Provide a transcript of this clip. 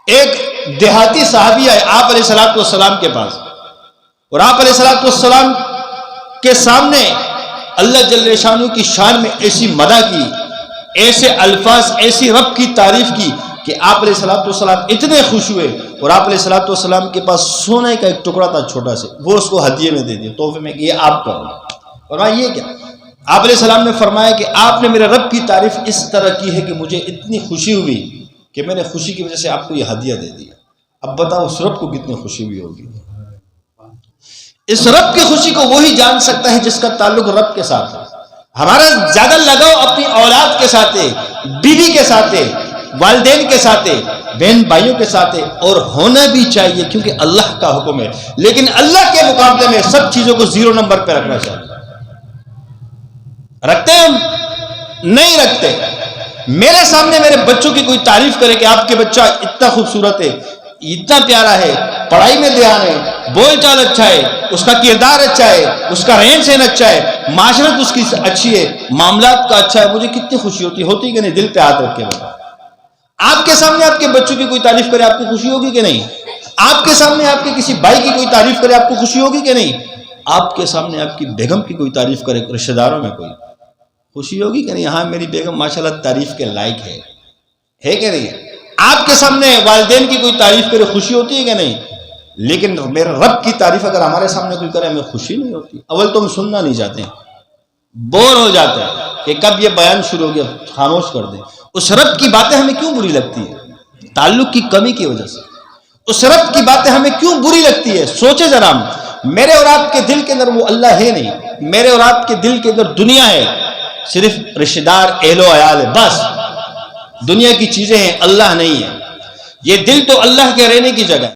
ایک دیہاتی صحابی آئے آپ علیہ الصلوۃ والسلام کے پاس، اور آپ علیہ الصلوۃ والسلام کے سامنے اللہ جل شانہ کی شان میں ایسی مدح کی، ایسے الفاظ، ایسی رب کی تعریف کی کہ آپ علیہ الصلوۃ والسلام اتنے خوش ہوئے، اور آپ علیہ الصلوۃ والسلام کے پاس سونے کا ایک ٹکڑا تھا چھوٹا سے، وہ اس کو ہدیے میں دے دیا، تحفے میں کہ یہ آپ کا ہوگا۔ فرمایا یہ کیا؟ آپ علیہ السلام نے فرمایا کہ آپ نے میرے رب کی تعریف اس طرح کی ہے کہ مجھے اتنی خوشی ہوئی کہ میں نے خوشی کی وجہ سے آپ کو یہ ہدیہ دے دیا۔ اب بتاؤ اس رب کو کتنی خوشی ہوئی ہوگی۔ اس رب کی خوشی کو وہی جان سکتا ہے جس کا تعلق رب کے ساتھ ہے۔ ہمارا زیادہ لگاؤ اپنی اولاد کے ساتھ ہے، بیوی کے ساتھ ہے، والدین کے ساتھ ہے، بہن بھائیوں کے ساتھ ہے، اور ہونا بھی چاہیے کیونکہ اللہ کا حکم ہے، لیکن اللہ کے مقابلے میں سب چیزوں کو 0 نمبر پہ رکھنا چاہیے۔ رکھتے ہم نہیں رکھتے۔ میرے سامنے میرے بچوں کی کوئی تعریف کرے کہ آپ کے بچہ اتنا خوبصورت ہے، اتنا پیارا ہے، پڑھائی میں دھیان ہے، بول چال اچھا ہے، اس کا کردار اچھا ہے، اس کا رہن سہن اچھا ہے، معاشرت اس کی اچھی ہے، معاملات کا اچھا ہے، مجھے کتنی خوشی ہوتی کہ نہیں؟ دل پہ ہاتھ رکھ کے بتا۔ آپ کے سامنے آپ کے بچوں کی کوئی تعریف کرے آپ کو خوشی ہوگی کہ نہیں؟ آپ کے سامنے آپ کے کسی بھائی کی کوئی تعریف کرے آپ کو خوشی ہوگی کہ نہیں؟ آپ کے سامنے آپ کی بیگم کی کوئی تعریف کرے، رشتہ داروں میں کوئی خوشی ہوگی کہ نہیں؟ ہاں میری بیگم ماشاءاللہ تعریف کے لائق ہے کہ نہیں؟ آپ کے سامنے والدین کی کوئی تعریف کرے خوشی ہوتی ہے کہ نہیں؟ لیکن میرے رب کی تعریف اگر ہمارے سامنے کوئی کرے ہمیں خوشی نہیں ہوتی۔ اول تو ہم سننا نہیں چاہتے ہیں، بور ہو جاتا ہے کہ کب یہ بیان شروع ہو گیا، خاموش کر دیں۔ اس رب کی باتیں ہمیں کیوں بری لگتی ہے؟ تعلق کی کمی کی وجہ سے۔ اس رب کی باتیں ہمیں کیوں بری لگتی ہے؟ سوچے ذرا، میرے اور آپ کے دل کے اندر وہ اللہ ہے نہیں، میرے اور آپ کے دل کے اندر دنیا ہے، صرف رشتہ دار، اہل و عیال ہے، بس دنیا کی چیزیں ہیں، اللہ نہیں ہے۔ یہ دل تو اللہ کے رہنے کی جگہ ہے۔